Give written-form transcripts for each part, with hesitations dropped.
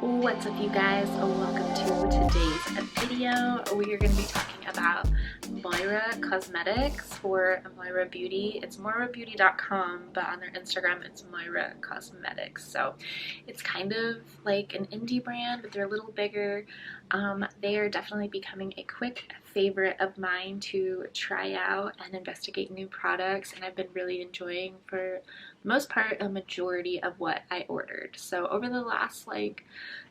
What's up, you guys? Welcome to today's video. We are going to be talking about Moira Cosmetics or Moira Beauty. It's moirabeauty.com, but on their Instagram it's Moira Cosmetics. So it's kind of like an indie brand, but they're a little bigger. They are definitely becoming a quick favorite of mine to try out and investigate new products, and I've been really enjoying, for the most part, a majority of what I ordered. So over the last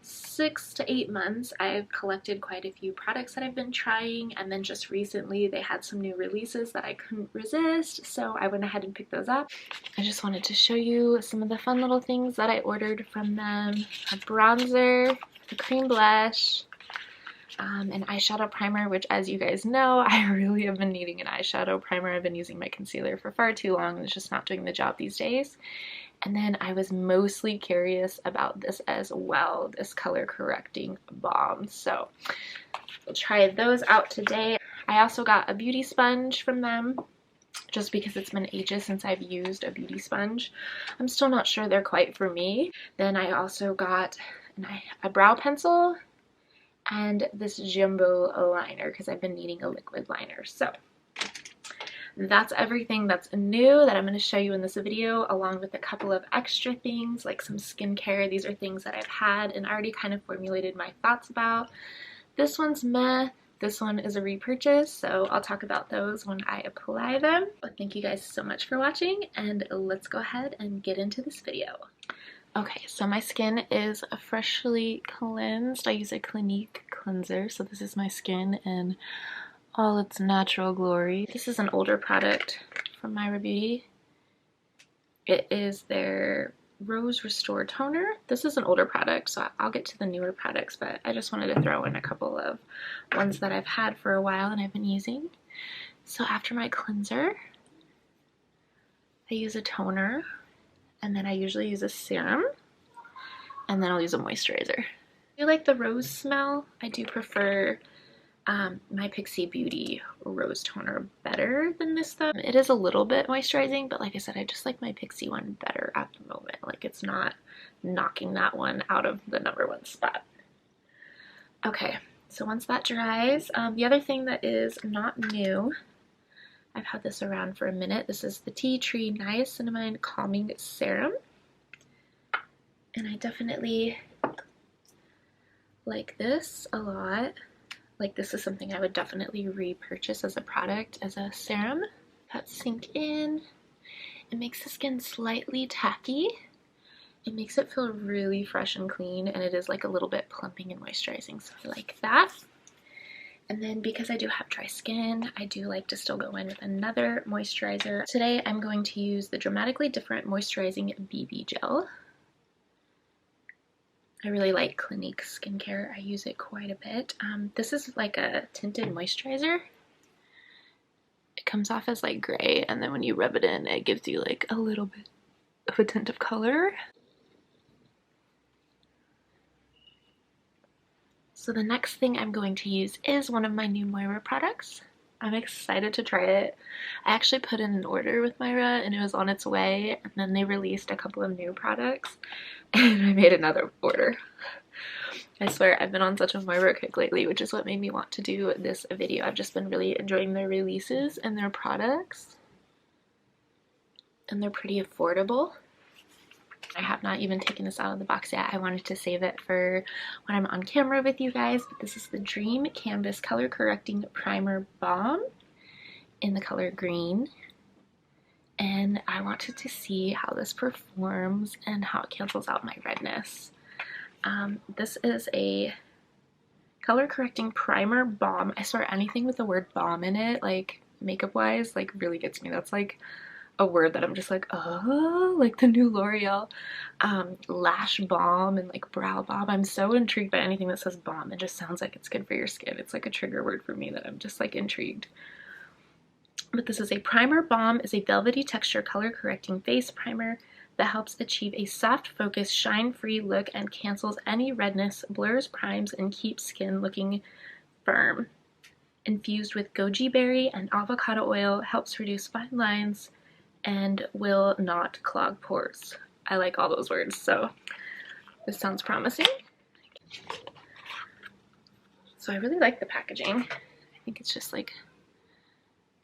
6 to 8 months, I've collected quite a few products that I've been trying, and then just recently they had some new releases that I couldn't resist, so I went ahead and picked those up. I just wanted to show you some of the fun little things that I ordered from them. A bronzer, a cream blush, an eyeshadow primer, which, as you guys know, I really have been needing an eyeshadow primer. I've been using my concealer for far too long and it's just not doing the job these days. And then I was mostly curious about this as well, this color correcting balm. So we'll try those out today. I also got a beauty sponge from them, just because it's been ages since I've used a beauty sponge. I'm still not sure they're quite for me. Then I also got a brow pencil and this jumbo liner because I've been needing a liquid liner. So that's everything that's new that I'm going to show you in this video, along with a couple of extra things like some skincare. These are things that I've had and already kind of formulated my thoughts about. This one's meh. This one is a repurchase, so I'll talk about those when I apply them. But thank you guys so much for watching, and let's go ahead and get into this video. Okay, so my skin is freshly cleansed. I use a Clinique cleanser, so this is my skin in all its natural glory. This is an older product from Moira Beauty. It is their Rose Restore Toner. This is an older product, so I'll get to the newer products, but I just wanted to throw in a couple of ones that I've had for a while and I've been using. So after my cleanser, I use a toner, and then I usually use a serum, and then I'll use a moisturizer. I like the rose smell. I do prefer my Pixi Beauty Rose Toner better than this though. It is a little bit moisturizing, but like I said, I just like my Pixi one better at the moment. Like, it's not knocking that one out of the #1 spot. Okay, so once that dries, the other thing that is not new, I've had this around for a minute. This is the Tea Tree Niacinamide Calming Serum. And I definitely like this a lot. Like, this is something I would definitely repurchase as a product, as a serum. That sink in. It makes the skin slightly tacky. It makes it feel really fresh and clean, and it is like a little bit plumping and moisturizing, so I like that. And then because I do have dry skin, I do like to still go in with another moisturizer. Today I'm going to use the Dramatically Different Moisturizing BB Gel. I really like Clinique skincare. I use it quite a bit. This is like a tinted moisturizer. It comes off as like gray, and then when you rub it in, it gives you like a little bit of a tint of color. So the next thing I'm going to use is one of my new Moira products. I'm excited to try it. I actually put in an order with Moira and it was on its way, and then they released a couple of new products and I made another order. I swear, I've been on such a Moira kick lately, which is what made me want to do this video. I've just been really enjoying their releases and their products, and they're pretty affordable. I have not even taken this out of the box yet. I wanted to save it for when I'm on camera with you guys, but this is the Dream Canvas Color Correcting Primer Balm in the color green, and I wanted to see how this performs and how it cancels out my redness. This is a color correcting primer balm. I swear, anything with the word balm in it, like makeup wise, like really gets me. That's like a word that I'm just like, oh, like the new L'Oreal lash balm and like brow balm. I'm so intrigued by anything that says balm. It just sounds like it's good for your skin. It's like a trigger word for me that I'm just like intrigued. But this is a primer balm, is a velvety texture color correcting face primer that helps achieve a soft focus, shine-free look and cancels any redness, blurs, primes, and keeps skin looking firm. Infused with goji berry and avocado oil, helps reduce fine lines and will not clog pores. I like all those words, so this sounds promising. So I really like the packaging. I think it's just like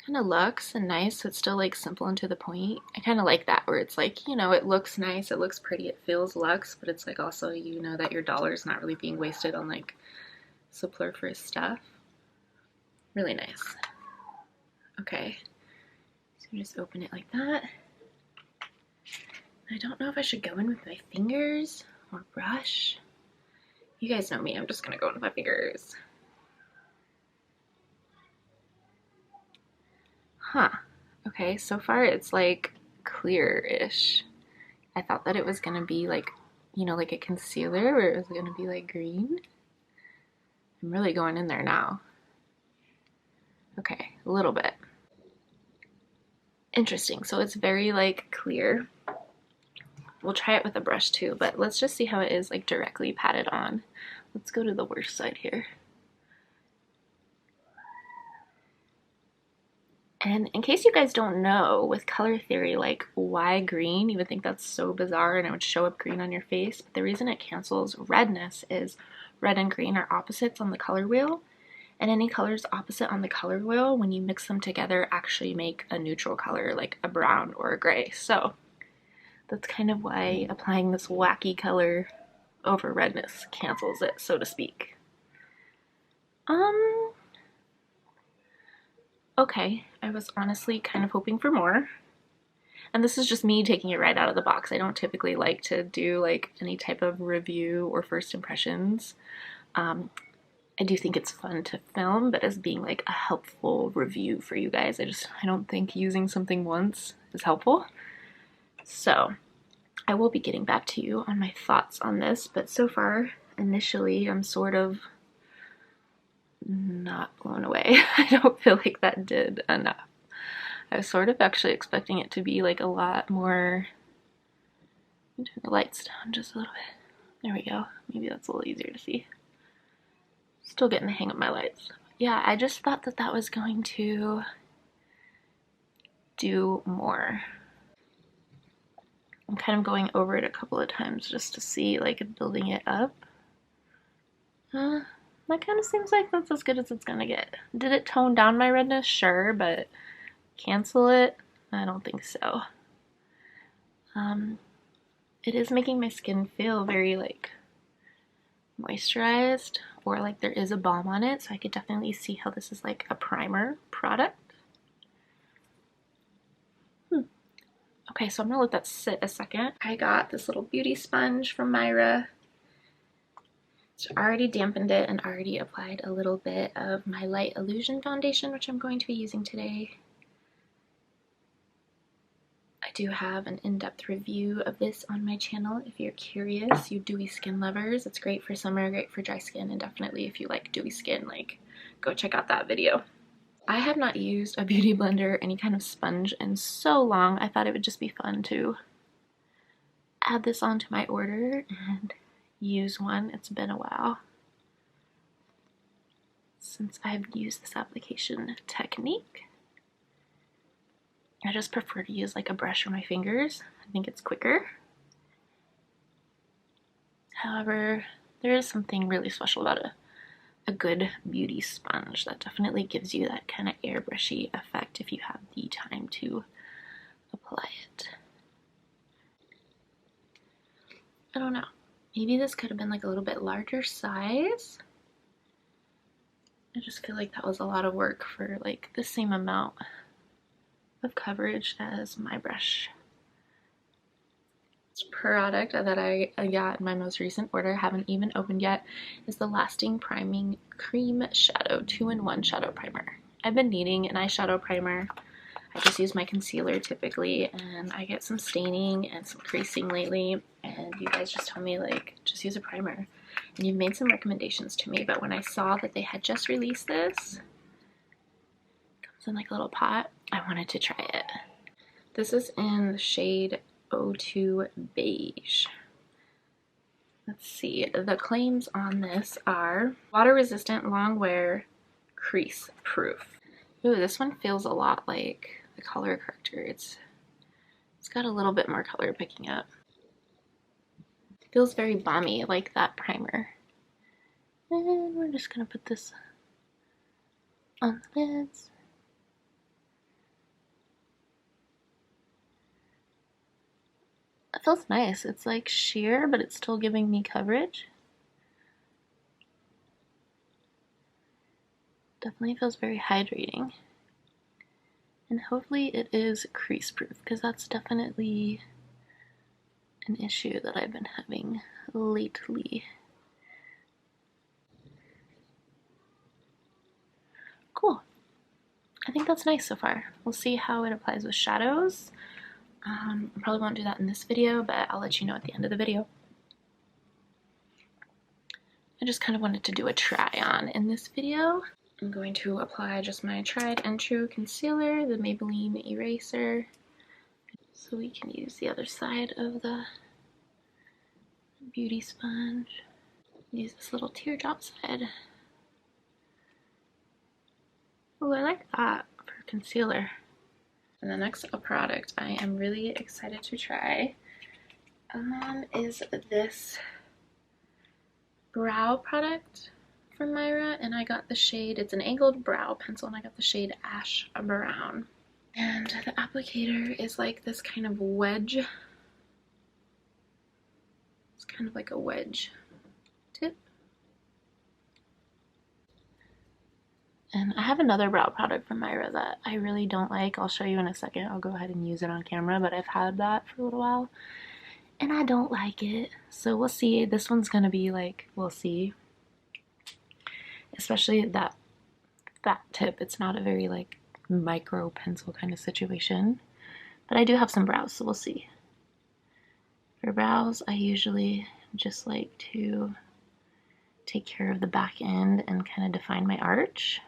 kind of luxe and nice, so it's still like simple and to the point. I kind of like that where it's like, you know, it looks nice, it looks pretty, it feels luxe, but it's like also, you know, that your dollar's not really being wasted on like superfluous stuff. Really nice. Okay, so just open it like that. I don't know if I should go in with my fingers or brush. You guys know me, I'm just gonna go in with my fingers. Huh. Okay, so far it's like clear-ish. I thought that it was gonna be like, you know, like a concealer where it was gonna be like green. I'm really going in there now. Okay, a little bit. Interesting, so it's very like clear. We'll try it with a brush too, but let's just see how it is like directly patted on. Let's go to the worst side here. And in case you guys don't know, with color theory, like why green? You would think that's so bizarre and it would show up green on your face, but the reason it cancels redness is red and green are opposites on the color wheel, and any colors opposite on the color wheel, when you mix them together, actually make a neutral color, like a brown or a gray. So that's kind of why applying this wacky color over redness cancels it, so to speak. Okay, I was honestly kind of hoping for more. And this is just me taking it right out of the box. I don't typically like to do like any type of review or first impressions. I do think it's fun to film, but as being like a helpful review for you guys, I don't think using something once is helpful. So I will be getting back to you on my thoughts on this, but so far, initially, I'm sort of not blown away. I don't feel like that did enough. I was sort of actually expecting it to be like a lot more. Turn the lights down just a little bit. There we go. Maybe that's a little easier to see. Still getting the hang of my lights. Yeah, I just thought that that was going to do more. I'm kind of going over it a couple of times just to see, like, building it up. That kind of seems like that's as good as it's gonna get. Did it tone down my redness? Sure, but cancel it? I don't think so. It is making my skin feel very, like, moisturized, or like there is a balm on it, so I could definitely see how this is like a primer product. Okay, so I'm gonna let that sit a second. I got this little beauty sponge from Moira. It's already dampened it and already applied a little bit of my Light Illusion foundation, which I'm going to be using today. I do have an in-depth review of this on my channel if you're curious, you dewy skin lovers. It's great for summer, great for dry skin, and definitely if you like dewy skin, like, go check out that video. I have not used a beauty blender or any kind of sponge in so long. I thought it would just be fun to add this onto my order and use one. It's been a while since I've used this application technique. I just prefer to use like a brush or my fingers. I think it's quicker. However, there is something really special about a good beauty sponge that definitely gives you that kind of airbrushy effect if you have the time to apply it. I don't know. Maybe this could have been like a little bit larger size. I just feel like that was a lot of work for like the same amount of coverage as my brush. This product that I got in my most recent order, haven't even opened yet, is the Lasting Priming Cream Shadow 2-in-1 Shadow Primer. I've been needing an eyeshadow primer. I just use my concealer typically, and I get some staining and some creasing lately, and you guys just told me, like, just use a primer. And you've made some recommendations to me, but when I saw that they had just released this, it comes in like a little pot, I wanted to try it. This is in the shade 02 Beige. Let's see, the claims on this are water resistant, long wear, crease proof. Ooh, this one feels a lot like the color corrector. It's got a little bit more color picking up. It feels very balmy, like that primer. And we're just gonna put this on the lids. It feels nice. It's like sheer, but it's still giving me coverage. Definitely feels very hydrating. And hopefully it is crease proof, because that's definitely an issue that I've been having lately. Cool. I think that's nice so far. We'll see how it applies with shadows. I probably won't do that in this video, but I'll let you know at the end of the video. I just kind of wanted to do a try on in this video. I'm going to apply just my tried and true concealer, the Maybelline eraser. So we can use the other side of the beauty sponge. Use this little teardrop side. Oh, I like that for concealer. And the next product I am really excited to try is this brow product from Moira, and I got the shade, it's an angled brow pencil, and I got the shade Ash Brown. And the applicator is like this kind of wedge. It's kind of like a wedge tip. And I have another brow product from Moira that I really don't like. I'll show you in a second. I'll go ahead and use it on camera, but I've had that for a little while and I don't like it. So we'll see. This one's gonna be like, we'll see. Especially that fat tip. It's not a very like micro pencil kind of situation. But I do have some brows, so we'll see. For brows, I usually just like to take care of the back end and kind of define my arch.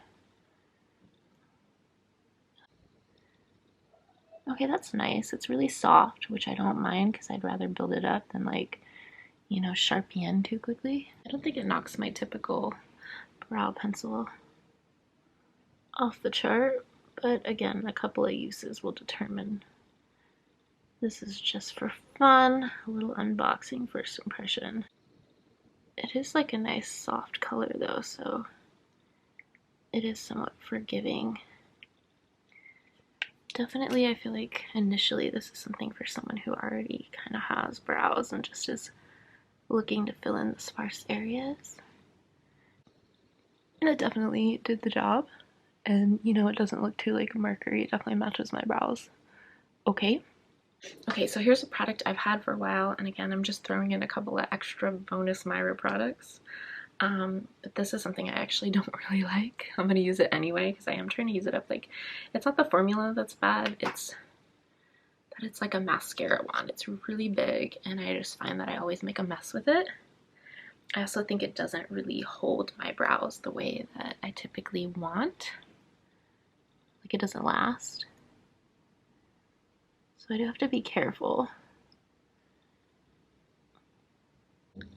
Okay, that's nice. It's really soft, which I don't mind because I'd rather build it up than like, you know, sharpie in too quickly. I don't think it knocks my typical brow pencil off the chart, but again, a couple of uses will determine. This is just for fun, a little unboxing first impression. It is like a nice soft color though, so it is somewhat forgiving. Definitely, I feel like initially this is something for someone who already kind of has brows and just is looking to fill in the sparse areas. And it definitely did the job. And you know, it doesn't look too like mercury. It definitely matches my brows. Okay. Okay, so here's a product I've had for a while, and again, I'm just throwing in a couple of extra bonus Moira products. But this is something I actually don't really like. I'm gonna use it anyway because I am trying to use it up. Like, it's not the formula that's bad, it's that it's like a mascara wand. It's really big and I just find that I always make a mess with it. I also think it doesn't really hold my brows the way that I typically want. Like, it doesn't last. So I do have to be careful.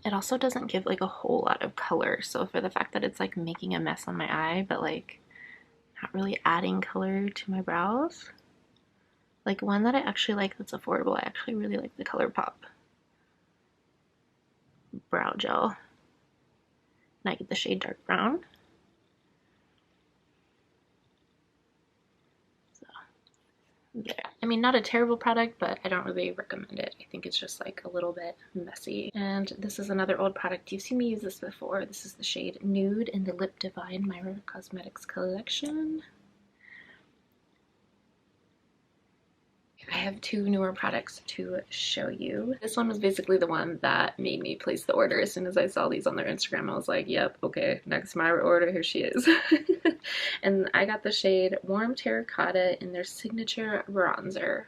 It also doesn't give like a whole lot of color, so for the fact that it's like making a mess on my eye but like not really adding color to my brows. Like, one that I actually like that's affordable, I actually really like the ColourPop brow gel, and I get the shade dark brown. So there. I mean, not a terrible product, but I don't really recommend it. I think it's just like a little bit messy. And this is another old product. You've seen me use this before. This is the shade Nude in the Lip Divine Moira Cosmetics collection. I have two newer products to show you. This one was basically the one that made me place the order. As soon as I saw these on their Instagram, I was like, yep, okay, next Moira order, here she is. And I got the shade Warm Terracotta in their signature bronzer.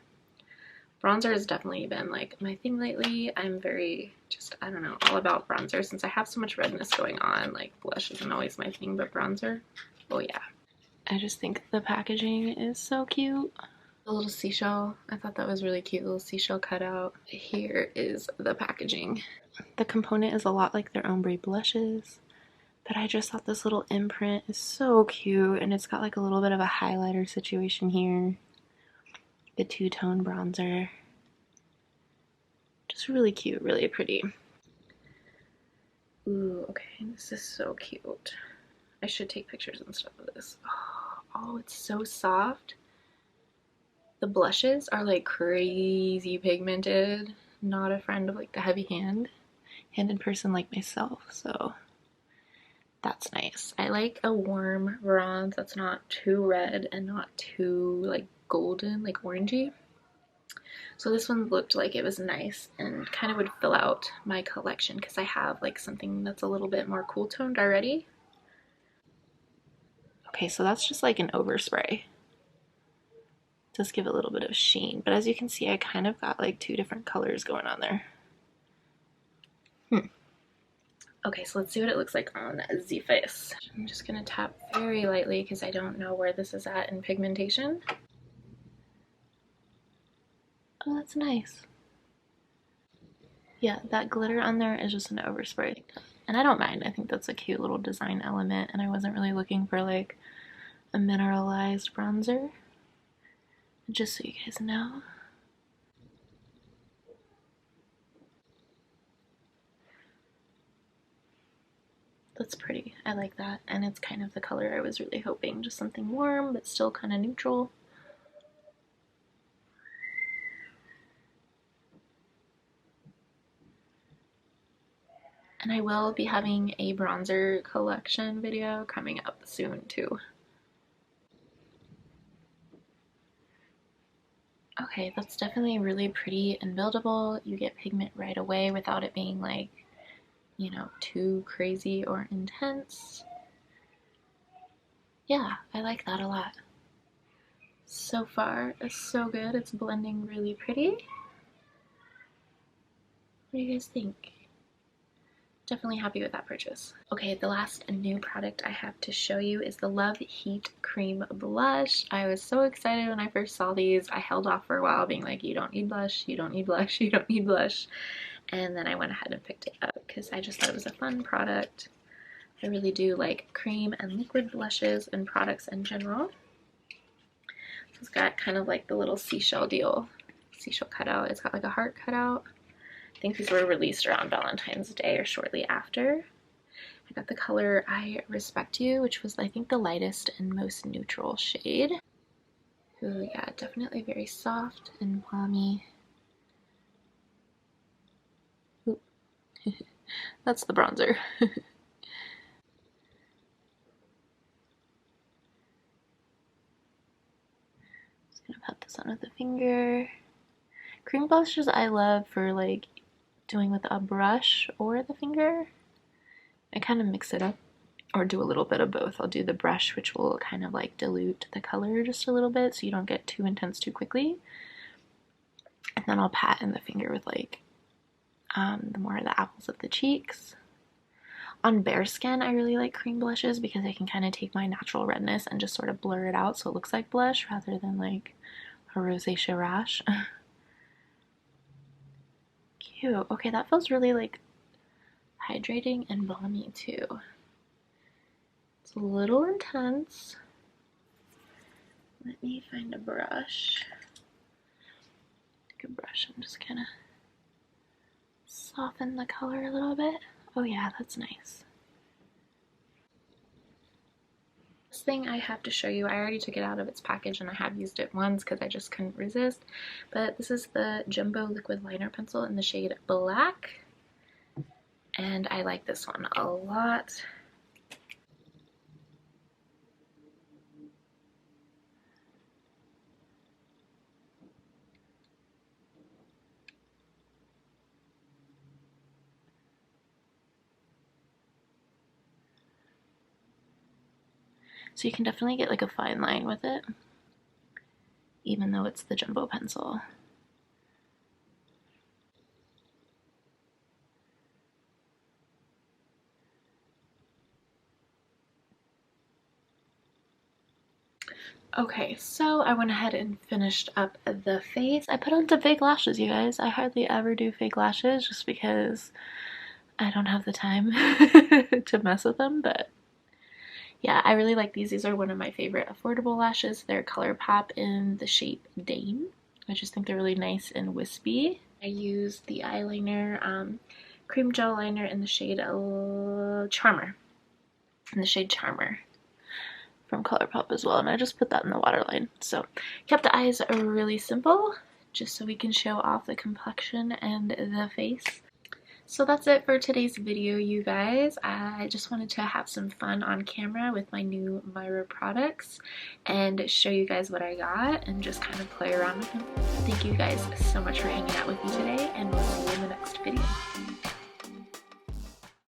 Bronzer has definitely been like my thing lately. I'm very just, I don't know, all about bronzer since I have so much redness going on. Like, blush isn't always my thing, but bronzer, oh yeah. I just think the packaging is so cute. The little seashell, I thought that was really cute, little seashell cutout. Here is the packaging. The component is a lot like their ombre blushes, but I just thought this little imprint is so cute, and it's got like a little bit of a highlighter situation here. The two-tone bronzer. Just really cute, really pretty. Ooh, okay, this is so cute. I should take pictures and stuff of this. Oh, it's so soft. The blushes are like crazy pigmented. Not a friend of like the handed person like myself, so that's nice. I like a warm bronze that's not too red and not too like golden, like orangey. So this one looked like it was nice and kind of would fill out my collection because I have like something that's a little bit more cool toned already. Okay, so that's just like an overspray. It does give a little bit of sheen, but as you can see, I kind of got like two different colors going on there. Okay, so let's see what it looks like on the face. I'm just gonna tap very lightly because I don't know where this is at in pigmentation. Oh, that's nice. Yeah, that glitter on there is just an overspray. And I don't mind. I think that's a cute little design element, and I wasn't really looking for like a mineralized bronzer. Just so you guys know. That's pretty. I like that. And it's kind of the color I was really hoping. Just something warm, but still kind of neutral. And I will be having a bronzer collection video coming up soon too. Okay, that's definitely really pretty and buildable. You get pigment right away without it being like, you know, too crazy or intense. Yeah, I like that a lot. So far, it's so good. It's blending really pretty. What do you guys think? Definitely happy with that purchase. Okay, the last new product I have to show you is the Love Heat Cream Blush. I was so excited when I first saw these. I held off for a while being like, you don't need blush, you don't need blush, you don't need blush. And then I went ahead and picked it up because I just thought it was a fun product. I really do like cream and liquid blushes and products in general. So it's got kind of like the little seashell cutout. It's got like a heart cutout. I think these were released around Valentine's Day or shortly after. I got the color I Respect You, which was I think the lightest and most neutral shade. Ooh, yeah, definitely very soft and balmy. Ooh. That's the bronzer. Just gonna pat this on with a finger. Cream blushes I love for like doing with a brush or the finger. I kind of mix it up or do a little bit of both. I'll do the brush, which will kind of like dilute the color just a little bit so you don't get too intense too quickly. And then I'll pat in the finger with like the more of the apples of the cheeks. On bare skin, I really like cream blushes because I can kind of take my natural redness and just sort of blur it out so it looks like blush rather than like a rosacea rash. Cute. Okay, that feels really like hydrating and balmy too. It's a little intense. Let me find a brush. Take a brush and just kind of soften the color a little bit. Oh yeah, that's nice. This thing I have to show you, I already took it out of its package and I have used it once because I just couldn't resist. But this is the Jumbo Liquid Liner Pencil in the shade Black. And I like this one a lot. So you can definitely get like a fine line with it, even though it's the Jumbo pencil. Okay, so I went ahead and finished up the face. I put on some fake lashes, you guys. I hardly ever do fake lashes just because I don't have the time to mess with them, but yeah, I really like these. These are one of my favorite affordable lashes. They're ColourPop in the shape Dame. I just think they're really nice and wispy. I used the eyeliner cream gel liner in the shade Charmer. In the shade Charmer from ColourPop as well, and I just put that in the waterline. So kept the eyes really simple, just so we can show off the complexion and the face. So that's it for today's video, you guys. I just wanted to have some fun on camera with my new Moira products and show you guys what I got and just kind of play around with them. Thank you guys so much for hanging out with me today, and we'll see you in the next video.